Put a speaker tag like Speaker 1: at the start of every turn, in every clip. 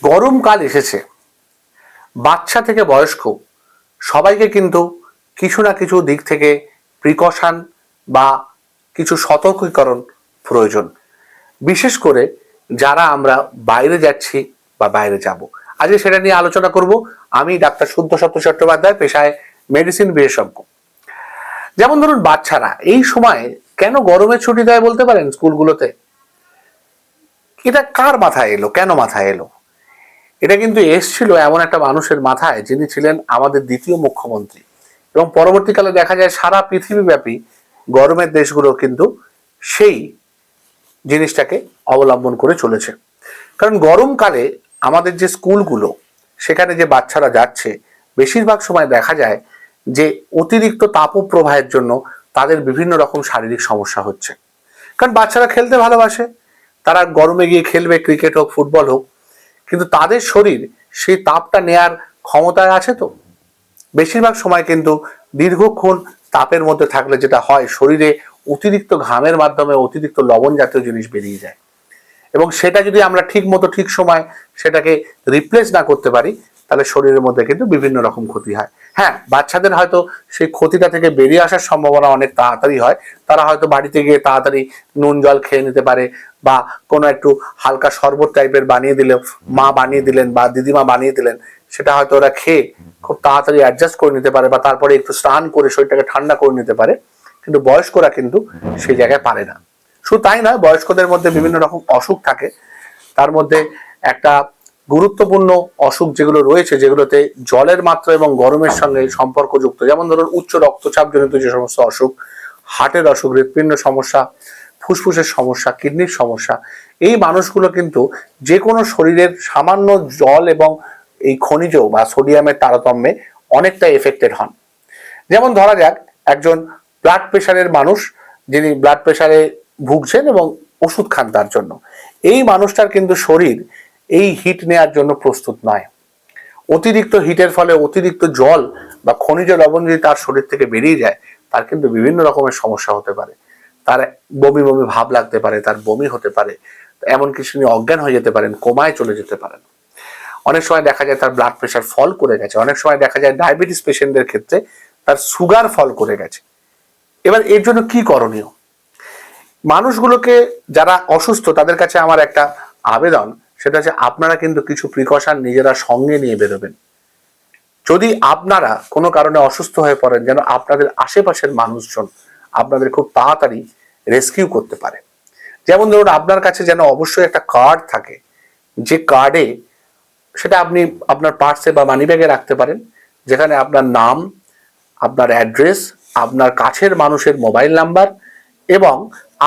Speaker 1: গরমকাল এসেছে, বাচ্চা থেকে বয়স্ক সবাইকে কিন্তু কিছু না কিছু দিক থেকে প্রিকশন বা কিছু সতর্কীকরণ প্রয়োজন। বিশেষ করে যারা আমরা বাইরে যাচ্ছি বা বাইরে যাব, আজকে সেটা নিয়ে আলোচনা করব। আমি ডাক্তার শুদ্ধ সত্য চট্টোপাধ্যায়, পেশায় মেডিসিন বিশেষজ্ঞ। যেমন ধরুন, বাচ্চারা এই সময় কেন গরমের ছুটি দেয় বলতে পারেন স্কুলগুলোতে? এটা কার মাথায় এলো, কেন মাথায় এলো? এটা কিন্তু এসছিল এমন একটা মানুষের মাথায় যিনি ছিলেন আমাদের দ্বিতীয় মুখ্যমন্ত্রী, এবং পরবর্তীকালে দেখা যায় সারা পৃথিবীব্যাপী গরমের দেশগুলো কিন্তু সেই জিনিসটাকে অবলম্বন করে চলেছে। কারণ গরমকালে আমাদের যে স্কুলগুলো, সেখানে যে বাচ্চারা যাচ্ছে, বেশিরভাগ সময় দেখা যায় যে অতিরিক্ত তাপপ্রবাহের জন্য তাদের বিভিন্ন রকম শারীরিক সমস্যা হচ্ছে। কারণ বাচ্চারা খেলতে ভালোবাসে, তারা গরমে গিয়ে খেলবে, ক্রিকেট হোক ফুটবল হোক, কিন্তু তাদের শরীর সেই তাপটা নেয়ার ক্ষমতায় আছে তো? বেশিরভাগ সময় কিন্তু দীর্ঘক্ষণ তাপের মধ্যে থাকলে যেটা হয়, শরীরে অতিরিক্ত ঘামের মাধ্যমে অতিরিক্ত লবণ জাতীয় জিনিস বেরিয়ে যায়, এবং সেটা যদি আমরা ঠিক মতো ঠিক সময় সেটাকে রিপ্লেস না করতে পারি, তাহলে শরীরের মধ্যে কিন্তু বিভিন্ন রকম ক্ষতি হয়। হ্যাঁ, বাচ্চাদের হয়তো সেই ক্ষতিটা থেকে বেরিয়ে আসার সম্ভাবনা অনেক তাড়াতাড়ি হয়। তারা হয়তো বাড়িতে গিয়ে তাড়াতাড়ি নুন জল খেয়ে নিতে পারে, বা কোনো একটু হালকা শরবত টাইপের বানিয়ে দিলেও, মা বানিয়ে দিলেন বা দিদিমা বানিয়ে দিলেন, সেটা হয়তো ওরা খেয়ে খুব তাড়াতাড়ি অ্যাডজাস্ট করে নিতে পারে, বা তারপরে একটু স্নান করে শরীরটাকে ঠান্ডা করে নিতে পারে। কিন্তু বয়স্করা কিন্তু সেই জায়গায় পারে না। শুধু তাই নয়, বয়স্কদের মধ্যে বিভিন্ন রকম অসুখ থাকে। তার মধ্যে একটা গুরুত্বপূর্ণ অসুখ যেগুলো রয়েছে, যেগুলোতে জলের মাত্রা এবং গরমের সঙ্গে সম্পর্কযুক্ত, যেমন ধরুন উচ্চ রক্তচাপ জনিত যে সমস্ত অসুখ, হার্টের অসুখ, হৃৎপিণ্ড সমস্যা, ফুসফুসের সমস্যা, কিডনির সমস্যা, এই মানুষগুলো কিন্তু যে কোনো শরীরের সামান্য জল এবং এই খনিজ বা সোডিয়ামের তারতম্যে অনেকটা এফেক্টেড হন। যেমন ধরা যাক একজন ব্লাড প্রেশারের মানুষ, যিনি ব্লাড প্রেশারে ভুগছেন এবং ওষুধ খান তার জন্য, এই মানুষটার কিন্তু শরীর এই হিট নেয়ার জন্য প্রস্তুত নয়। অতিরিক্ত হিটের ফলে অতিরিক্ত জল বা খনিজ লবণ যদি তার শরীর থেকে বেরিয়ে যায়, তার কিন্তু বিভিন্ন রকমের সমস্যা হতে পারে। তার বমি বমি ভাব লাগতে পারে, তার বমি হতে পারে, এমনকি তিনি অজ্ঞান হয়ে যেতে পারেন, কোমায় চলে যেতে পারেন। অনেক সময় দেখা যায় তার ব্লাড প্রেশার ফল করে গেছে, অনেক সময় দেখা যায় ডায়াবেটিস পেশেন্টদের ক্ষেত্রে তার সুগার ফল করে গেছে। এবার এর জন্য কি করণীয়? মানুষগুলোকে, যারা অসুস্থ, তাদের কাছে আমার একটা আবেদন, সেটা হচ্ছে আপনারা কিন্তু কিছু প্রিকশন নিজেরা সঙ্গে নিয়ে বেরোবেন। যদি আপনারা কোনো কারণে অসুস্থ হয়ে পড়েন, যেন আপনাদের আশেপাশের মানুষজন আপনাদের খুব তাড়াতাড়ি রেস্কিউ করতে পারে। যেমন ধরুন, আপনার কাছে যেন অবশ্যই একটা কার্ড থাকে, যে কার্ডে, সেটা আপনি আপনার পার্সে বা মানি ব্যাগে রাখতে পারেন, যেখানে আপনার নাম, আপনার অ্যাড্রেস, আপনার কাছের মানুষের মোবাইল নাম্বার, এবং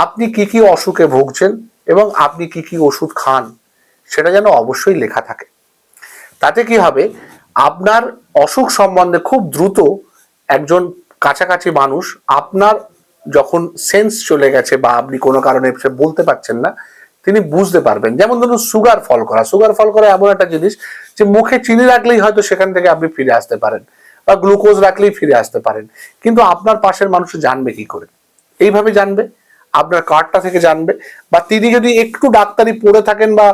Speaker 1: আপনি কি কি অসুখে ভুগছেন এবং আপনি কি কি ওষুধ খান, সেটা যেন অবশ্যই লেখা থাকে। তাতে কি হবে, আপনার অসুখ সম্বন্ধে খুব দ্রুত একজন কাছাকাছি মানুষ, আপনার যখন সেন্স চলে গেছে বা আপনি কোনো কারণে বলতে পারছেন না, তিনি বুঝতে পারবেন। যেমন ধরুন সুগার ফল করা, সুগার ফল করা এমন একটা জিনিস যে মুখে চিনি রাখলেই হয়তো সেখান থেকে আপনি ফিরে আসতে পারেন, বা গ্লুকোজ রাখলেই ফিরে আসতে পারেন, কিন্তু আপনার পাশের মানুষ জানবে কি করে? এইভাবে জানবে, আপনার কার্ডটা থেকে জানবে। বা তিনি যদি একটু ডাক্তারি পড়ে থাকেন বা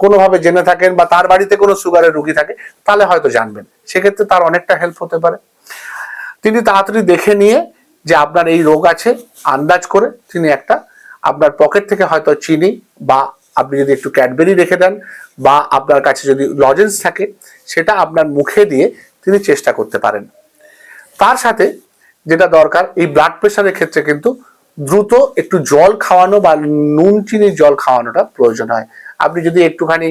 Speaker 1: কোনোভাবে জেনে থাকেন, বা তার বাড়িতে কোনো সুগারের রোগী থাকে, তাহলে হয়তো জানবেন, সেক্ষেত্রে তার অনেকটা হেল্প হতে পারে। তিনি তাড়াতাড়ি দেখে নিয়ে যে আপনার এই রোগ আছে, আন্দাজ করে তিনি একটা আপনার পকেট থেকে হয়তো চিনি, বা আপনি যদি একটু ক্যাডবেরি রেখে দেন, বা আপনার কাছে যদি লজেন্স থাকে, সেটা আপনার মুখে দিয়ে তিনি চেষ্টা করতে পারেন। তার সাথে যেটা দরকার, এই ব্লাড প্রেশারের ক্ষেত্রে কিন্তু দ্রুত একটু জল খাওয়ানো বা নুন চিনির জল খাওয়ানোটা প্রয়োজন হয়। আপনি যদি একটুখানি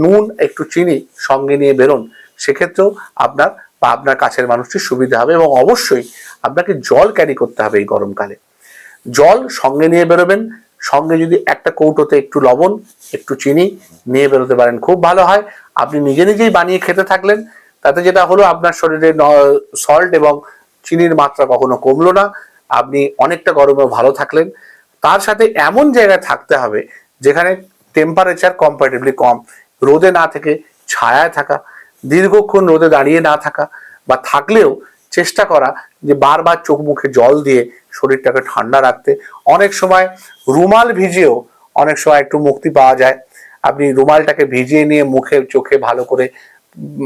Speaker 1: নুন, একটু চিনি সঙ্গে নিয়ে বেরোন, সেক্ষেত্রেও আপনার বা আপনার কাছের মানুষটির সুবিধা হবে। এবং অবশ্যই আপনাকে জল ক্যারি করতে হবে এই গরমকালে। জল সঙ্গে নিয়ে বেরোবেন, সঙ্গে যদি একটা কৌটোতে একটু লবণ, একটু চিনি নিয়ে বেরোতে পারেন, খুব ভালো হয়। আপনি নিজে নিজেই বানিয়ে খেতে থাকলেন, তাতে যেটা হলো, আপনার শরীরে সল্ট এবং চিনির মাত্রা কখনো কমলো না, আপনি অনেকটা গরমেও ভালো থাকলেন। তার সাথে এমন জায়গায় থাকতে হবে যেখানে টেম্পারেচার কম্পারেটিভলি কম, রোদে না থেকে ছায়ায় থাকা, দীর্ঘক্ষণ রোদে দাঁড়িয়ে না থাকা, বা থাকলেও চেষ্টা করা যে বারবার চোখ মুখে জল দিয়ে শরীরটাকে ঠান্ডা রাখতে। অনেক সময় রুমাল ভিজেও অনেক সময় একটু মুক্তি পাওয়া যায়। আপনি রুমালটাকে ভিজিয়ে নিয়ে মুখে চোখে ভালো করে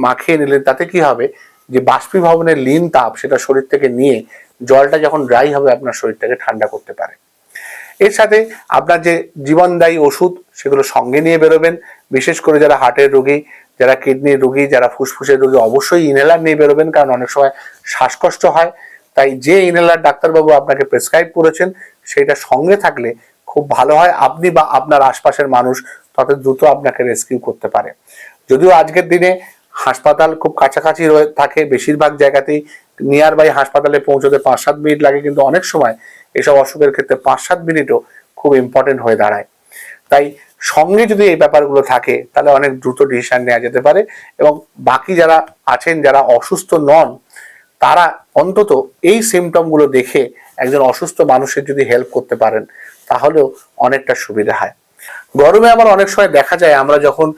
Speaker 1: মাখিয়ে নিলেন, তাতে কি হবে যে বাষ্পীভবনের লীন তাপ সেটা শরীর থেকে নিয়ে জলটা যখন ড্রাই হবে আপনার শরীরটাকে ঠান্ডা করতে পারে। এর সাথে আপনার যে জীবনদায়ী ওষুধ সেগুলো সঙ্গে নিয়ে বেরোবেন। বিশেষ করে যারা হার্টের রোগী, যারা কিডনির রোগী, যারা ফুসফুসের রোগী, অবশ্যই ইনহেলার নিয়ে বেরোবেন, কারণ অনেক সময় শ্বাসকষ্ট হয়। তাই যে ইনহেলার ডাক্তারবাবু আপনাকে প্রেসক্রাইব করেছেন সেটা সঙ্গে থাকলে খুব ভালো হয়, আপনি বা আপনার আশপাশের মানুষ তত দ্রুত আপনাকে রেস্কিউ করতে পারে। যদিও আজকের দিনে হাসপাতাল খুব কাছাকাছি থাকে, বেশিরভাগ জায়গাতেই নিয়ার বাই হাসপাতালে পৌঁছতে 5-7 মিনিট লাগে, কিন্তু অনেক সময় এসব অসুখের ক্ষেত্রে 5-7 মিনিটও খুব ইম্পর্টেন্ট হয়ে দাঁড়ায়। তাই সঙ্গে যদি এই ব্যাপারগুলো থাকে তাহলে অনেক দ্রুত ডিসিশন নেওয়া যেতে পারে, এবং বাকি যারা আছেন যারা অসুস্থ নন তারা অন্তত এই সিমটমগুলো দেখে একজন অসুস্থ মানুষের যদি হেল্প করতে পারেন তাহলেও অনেকটা সুবিধা হয়। গরমে আবার অনেক সময় দেখা যায় আমরা যখন,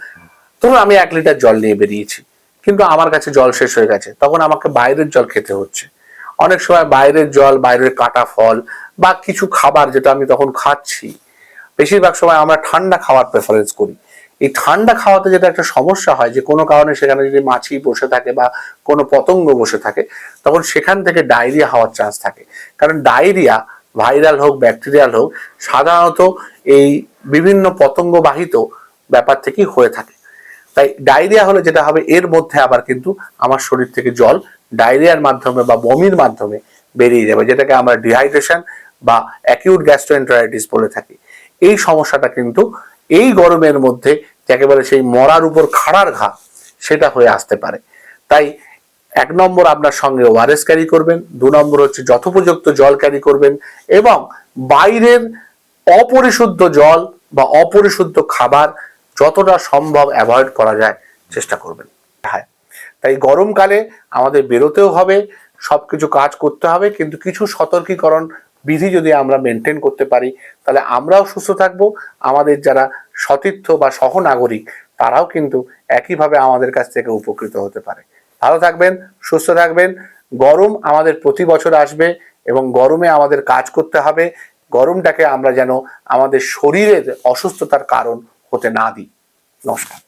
Speaker 1: ধরুন আমি 1 লিটার জল নিয়ে বেরিয়েছি কিন্তু আমার কাছে জল শেষ হয়ে গেছে, তখন আমাকে বাইরের জল খেতে হচ্ছে। অনেক সময় বাইরের জল, বাইরের কাটা ফল বা কিছু খাবার যেটা আমি তখন খাচ্ছি, বেশিরভাগ সময় আমরা ঠান্ডা খাওয়ার প্রেফারেন্স করি। এই ঠান্ডা খাওয়াতে যেটা একটা সমস্যা হয় যে কোনো কারণে সেখানে যদি মাছি বসে থাকে বা কোনো পতঙ্গ বসে থাকে তখন সেখান থেকে ডায়রিয়া হওয়ার চান্স থাকে। কারণ ডায়রিয়া ভাইরাল হোক ব্যাকটেরিয়াল হোক সাধারণত এই বিভিন্ন পতঙ্গবাহিত ব্যাপার থেকেই হয়ে থাকে। তাই ডায়রিয়া হলে যেটা হবে, এর মধ্যে আবার কিন্তু আমার শরীর থেকে জল ডায়রিয়ার মাধ্যমে বা বমির মাধ্যমে বেরিয়ে যাবে, যেটাকে আমরা ডিহাইড্রেশন বা অ্যাকিউট গ্যাস্ট্রোএন্টারাইটিস বলে থাকি। এই সমস্যাটা কিন্তু এই গরমের মধ্যে যাকে বলে সেই মরার উপর খাড়ার ঘা, সেটা হয়ে আসতে পারে। তাই 1 নম্বর আপনার সঙ্গে ওআরএস ক্যারি করবেন, 2 নম্বর হচ্ছে যথোপযুক্ত জল ক্যারি করবেন, এবং বাইরের অপরিশুদ্ধ জল বা অপরিশুদ্ধ খাবার যতটা সম্ভব অ্যাভয়েড করা যায় চেষ্টা করবেন। হ্যাঁ, তাই গরমকালে আমাদের বেরোতেও হবে, সবকিছু কাজ করতে হবে, কিন্তু কিছু সতর্কীকরণ বিধি যদি আমরা মেনটেন করতে পারি তাহলে আমরাও সুস্থ থাকবো, আমাদের যারা সতীর্থ বা সহনাগরিক তারাও কিন্তু একইভাবে আমাদের কাছ থেকে উপকৃত হতে পারে। ভালো থাকবেন, সুস্থ থাকবেন। গরম আমাদের প্রতি বছর আসবে এবং গরমে আমাদের কাজ করতে হবে। গরমটাকে আমরা যেন আমাদের শরীরের অসুস্থতার কারণ হতে না দিই। নমস্কার।